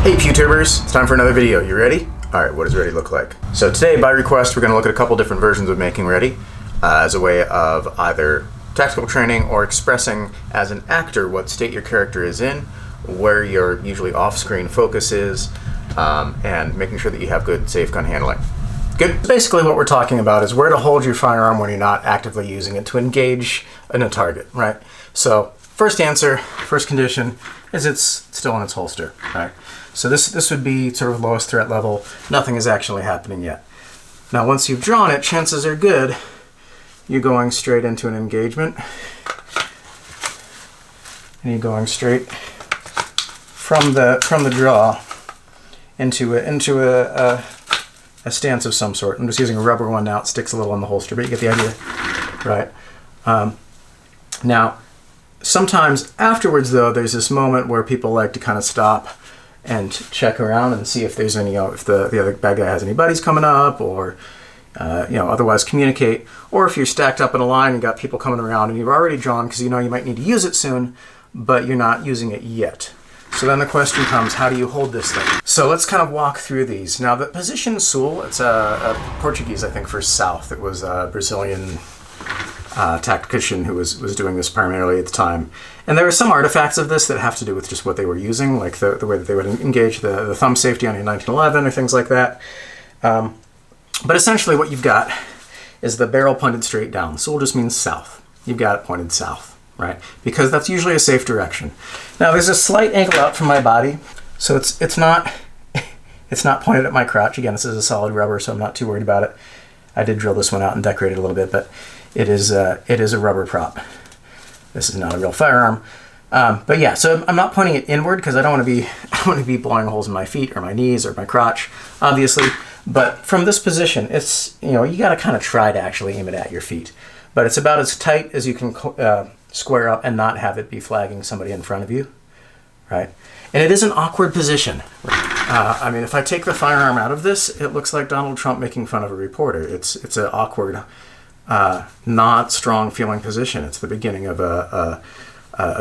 Hey YouTubers, it's time for another video. You ready? Alright, what does ready look like? So today, by request, we're going to look at a couple different versions of making ready as a way of either tactical training or expressing as an actor what state your character is in, where your usually off-screen focus is, and making sure that you have good safe gun handling. Good. Basically what we're talking about is where to hold your firearm when you're not actively using it to engage in a target, right? So first condition is it's still in its holster, right? So this would be sort of lowest threat level. Nothing is actually happening yet. Now once you've drawn it, chances are good you're going straight into an engagement. And you're going straight from the draw into a stance of some sort. I'm just using a rubber one now. It sticks a little in the holster, but you get the idea, right? Now, sometimes afterwards, though, there's this moment where people like to kind of stop and check around and see if there's any, if the other bad guy has any buddies coming up, or otherwise communicate. Or if you're stacked up in a line and got people coming around and you've already drawn because you know you might need to use it soon, but you're not using it yet. So then the question comes, how do you hold this thing? So let's kind of walk through these. Now the position Sul, it's a Portuguese, I think, for south. It was a Brazilian tactician who was doing this primarily at the time. And there are some artifacts of this that have to do with just what they were using, like the way that they would engage the thumb safety on your 1911 or things like that. But essentially what you've got is the barrel pointed straight down. Sul just means south. You've got it pointed south, right? Because that's usually a safe direction. Now there's a slight angle out from my body, so it's not pointed at my crotch. Again, this is a solid rubber, so I'm not too worried about it. I did drill this one out and decorate it a little bit, but it is a rubber prop. This is not a real firearm. But yeah, so I'm not pointing it inward because I don't want to be blowing holes in my feet or my knees or my crotch, obviously. But from this position, it's, you got to kind of try to actually aim it at your feet. But it's about as tight as you can square up and not have it be flagging somebody in front of you, right? And it is an awkward position. I mean, if I take the firearm out of this, it looks like Donald Trump making fun of a reporter. It's an awkward, not strong feeling position. It's the beginning of a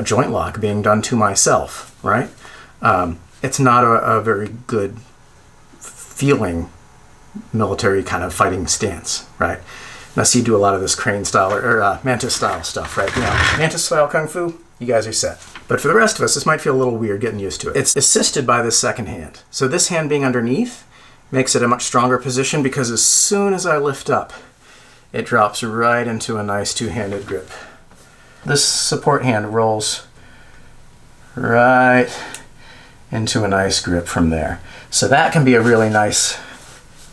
joint lock being done to myself, right? It's not a very good feeling military kind of fighting stance, right? Unless you do a lot of this crane style or mantis style stuff, right? Mantis style kung fu, you guys are set. But for the rest of us, this might feel a little weird getting used to it. It's assisted by this second hand. So this hand being underneath makes it a much stronger position because as soon as I lift up, it drops right into a nice two-handed grip. This support hand rolls right into a nice grip from there. So that can be a really nice,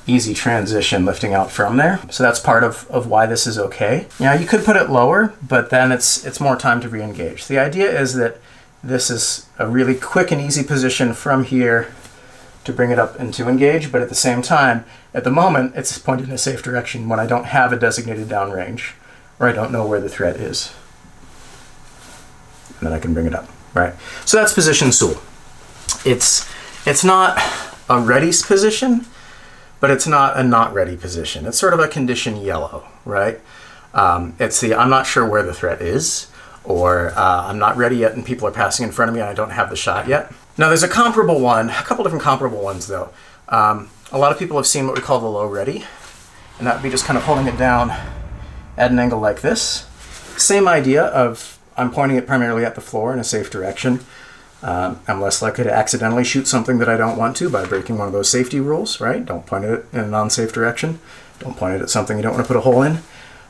easy transition lifting out from there. So that's part of why this is okay. Now you could put it lower, but then it's more time to re-engage. The idea is that this is a really quick and easy position from here to bring it up and to engage, but at the same time, at the moment, it's pointed in a safe direction when I don't have a designated downrange, or I don't know where the threat is. And then I can bring it up, right? So that's position Sul. It's not a ready position, but it's not a not ready position. It's sort of a condition yellow, right? It's the I'm not sure where the threat is, or I'm not ready yet and people are passing in front of me and I don't have the shot yet. Now there's a comparable one, a couple different comparable ones though. A lot of people have seen what we call the low ready, and that would be just kind of holding it down at an angle like this. Same idea of I'm pointing it primarily at the floor in a safe direction. I'm less likely to accidentally shoot something that I don't want to by breaking one of those safety rules, right? Don't point it in a non-safe direction. Don't point it at something you don't want to put a hole in.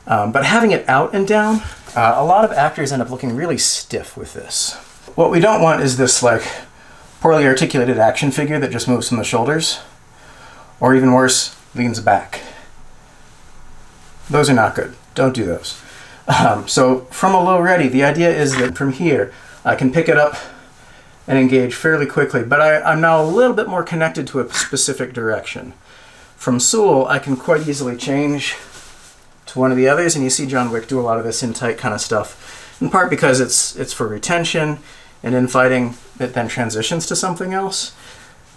But having it out and down, a lot of actors end up looking really stiff with this. What we don't want is this like poorly articulated action figure that just moves from the shoulders, or even worse, leans back. Those are not good. Don't do those. So from a low ready, the idea is that from here, I can pick it up and engage fairly quickly, but I'm now a little bit more connected to a specific direction. From Sul, I can quite easily change to one of the others, and you see John Wick do a lot of this in tight kind of stuff, in part because it's for retention, and in fighting, it then transitions to something else.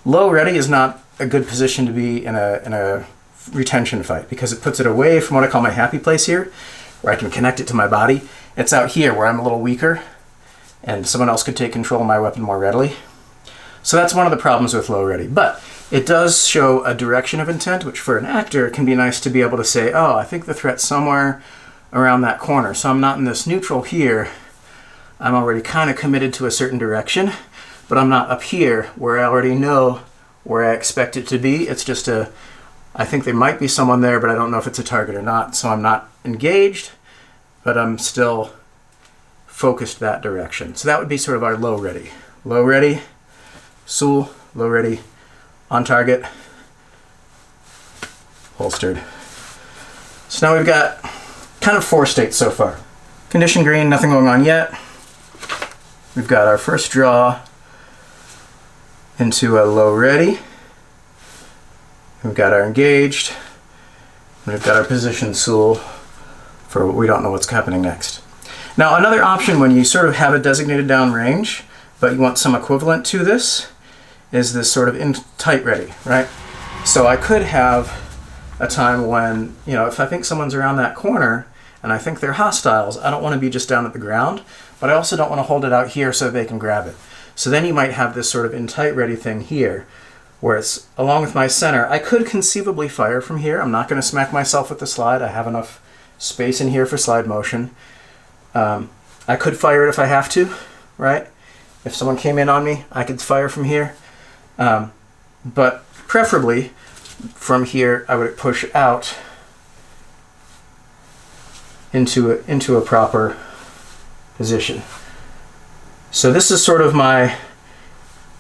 Low ready is not a good position to be in a retention fight because it puts it away from what I call my happy place here, where I can connect it to my body. It's out here where I'm a little weaker and someone else could take control of my weapon more readily. So that's one of the problems with low ready. But it does show a direction of intent, which for an actor can be nice to be able to say, oh, I think the threat's somewhere around that corner. So I'm not in this neutral here. I'm already kind of committed to a certain direction, but I'm not up here where I already know where I expect it to be. It's just I think there might be someone there, but I don't know if it's a target or not. So I'm not engaged, but I'm still focused that direction. So that would be sort of our low ready. Low ready, Sul, low ready, on target, holstered. So now we've got kind of 4 states so far. Condition green, nothing going on yet. We've got our first draw into a low ready. We've got our engaged. And we've got our position Sul for we don't know what's happening next. Now another option when you sort of have a designated down range, but you want some equivalent to this, is this sort of in tight ready, right? So I could have a time when, you know, if I think someone's around that corner and I think they're hostiles, I don't want to be just down at the ground, but I also don't want to hold it out here so they can grab it. So then you might have this sort of in tight ready thing here, where it's along with my center. I could conceivably fire from here. I'm not going to smack myself with the slide. I have enough space in here for slide motion. I could fire it if I have to, right? If someone came in on me, I could fire from here. But preferably from here, I would push out into a proper position. So this is sort of my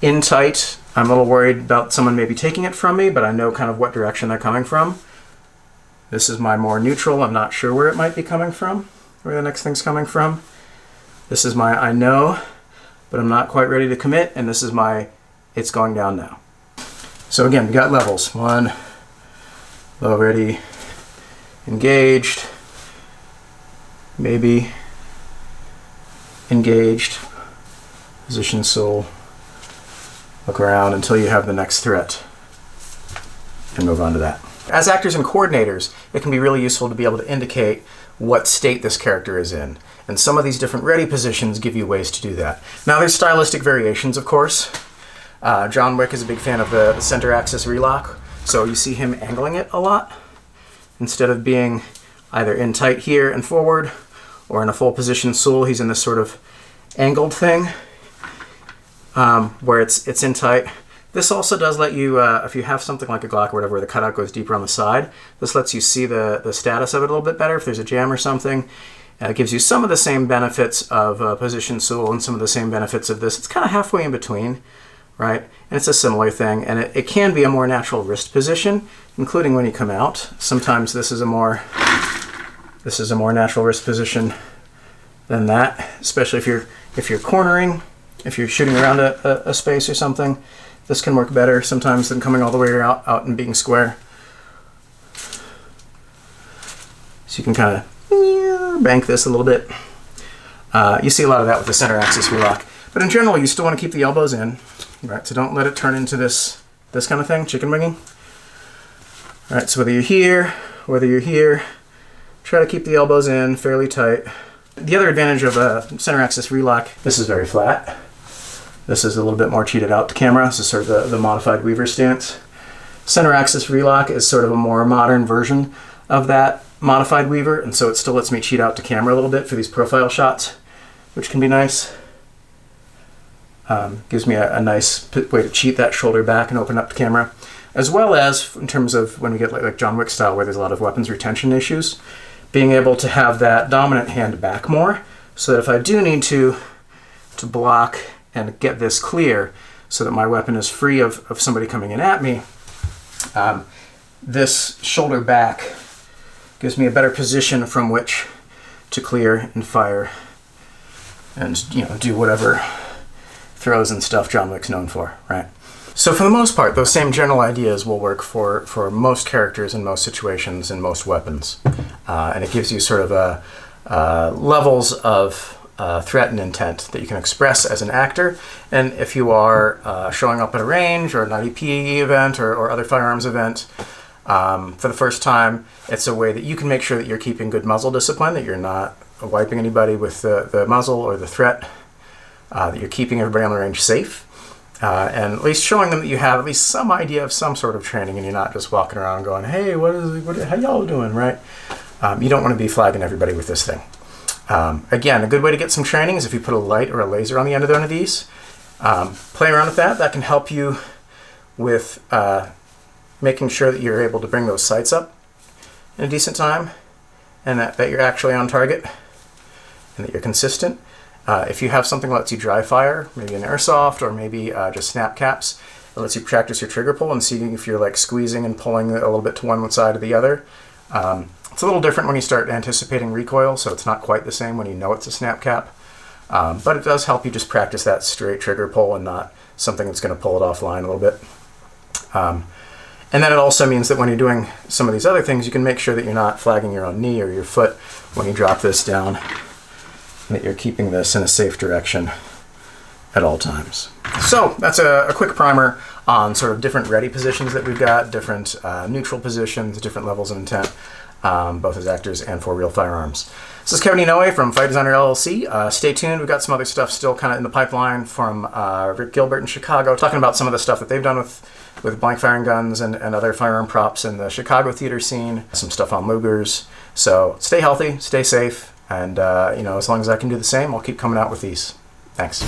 in tight. I'm a little worried about someone maybe taking it from me, but I know kind of what direction they're coming from. This is my more neutral. I'm not sure where it might be coming from, where the next thing's coming from. This is my I know, but I'm not quite ready to commit, and this is my it's going down now. So again, we got levels. 1, low ready, engaged, maybe, engaged, position Sul, look around until you have the next threat, and move on to that. As actors and coordinators, it can be really useful to be able to indicate what state this character is in. And some of these different ready positions give you ways to do that. Now there's stylistic variations, of course. John Wick is a big fan of the Center Axis Relock, so you see him angling it a lot. Instead of being either in tight here and forward, or in a full position Sul, he's in this sort of angled thing, where it's in tight. This also does let you, if you have something like a Glock or whatever, where the cutout goes deeper on the side, this lets you see the status of it a little bit better if there's a jam or something. It gives you some of the same benefits of position Sul and some of the same benefits of this. It's kind of halfway in between, right? And it's a similar thing, and it can be a more natural wrist position, including when you come out. Sometimes this is a more natural wrist position than that, especially if you're cornering, if you're shooting around a space or something. This can work better sometimes than coming all the way out and being square. So you can kind of bank this a little bit. You see a lot of that with the Center Axis Relock. But in general, you still want to keep the elbows in, right? So don't let it turn into this kind of thing, chicken winging. All right, so whether you're here, try to keep the elbows in fairly tight. The other advantage of a Center Axis Relock, this is very flat. This is a little bit more cheated out to camera. This is sort of the modified Weaver stance. Center Axis Relock is sort of a more modern version of that modified Weaver, and so it still lets me cheat out to camera a little bit for these profile shots, which can be nice. Gives me a nice way to cheat that shoulder back and open up the camera, as well as in terms of when we get like John Wick style, where there's a lot of weapons retention issues, being able to have that dominant hand back more, so that if I do need to block and get this clear so that my weapon is free of somebody coming in at me, this shoulder back gives me a better position from which to clear and fire and, you know, do whatever throws and stuff John Wick's known for, right? So for the most part, those same general ideas will work for most characters in most situations and most weapons. And it gives you sort of levels of threat and intent that you can express as an actor. And if you are showing up at a range or an IDP event or other firearms event for the first time, it's a way that you can make sure that you're keeping good muzzle discipline, that you're not wiping anybody with the muzzle or the threat, that you're keeping everybody on the range safe. and at least showing them that you have at least some idea of some sort of training, and you're not just walking around going, hey, how y'all doing, right? You don't want to be flagging everybody with this thing. Again, a good way to get some training is if you put a light or a laser on the end of one of these. Play around with that. That can help you with making sure that you're able to bring those sights up in a decent time, and that you're actually on target, and that you're consistent. If you have something that lets you dry fire, maybe an airsoft or maybe just snap caps, it lets you practice your trigger pull and see if you're like squeezing and pulling a little bit to one side or the other. It's a little different when you start anticipating recoil, so it's not quite the same when you know it's a snap cap. But it does help you just practice that straight trigger pull and not something that's going to pull it offline a little bit. And then it also means that when you're doing some of these other things, you can make sure that you're not flagging your own knee or your foot when you drop this down, and that you're keeping this in a safe direction at all times. So that's a quick primer on sort of different ready positions that we've got, different neutral positions, different levels of intent, both as actors and for real firearms. This is Kevin Inoue from Fight Designer LLC. Stay tuned. We've got some other stuff still kind of in the pipeline from Rick Gilbert in Chicago, talking about some of the stuff that they've done with blank firing guns and other firearm props in the Chicago theater scene, some stuff on Lugers. So stay healthy, stay safe, and as long as I can do the same, I'll keep coming out with these. Thanks.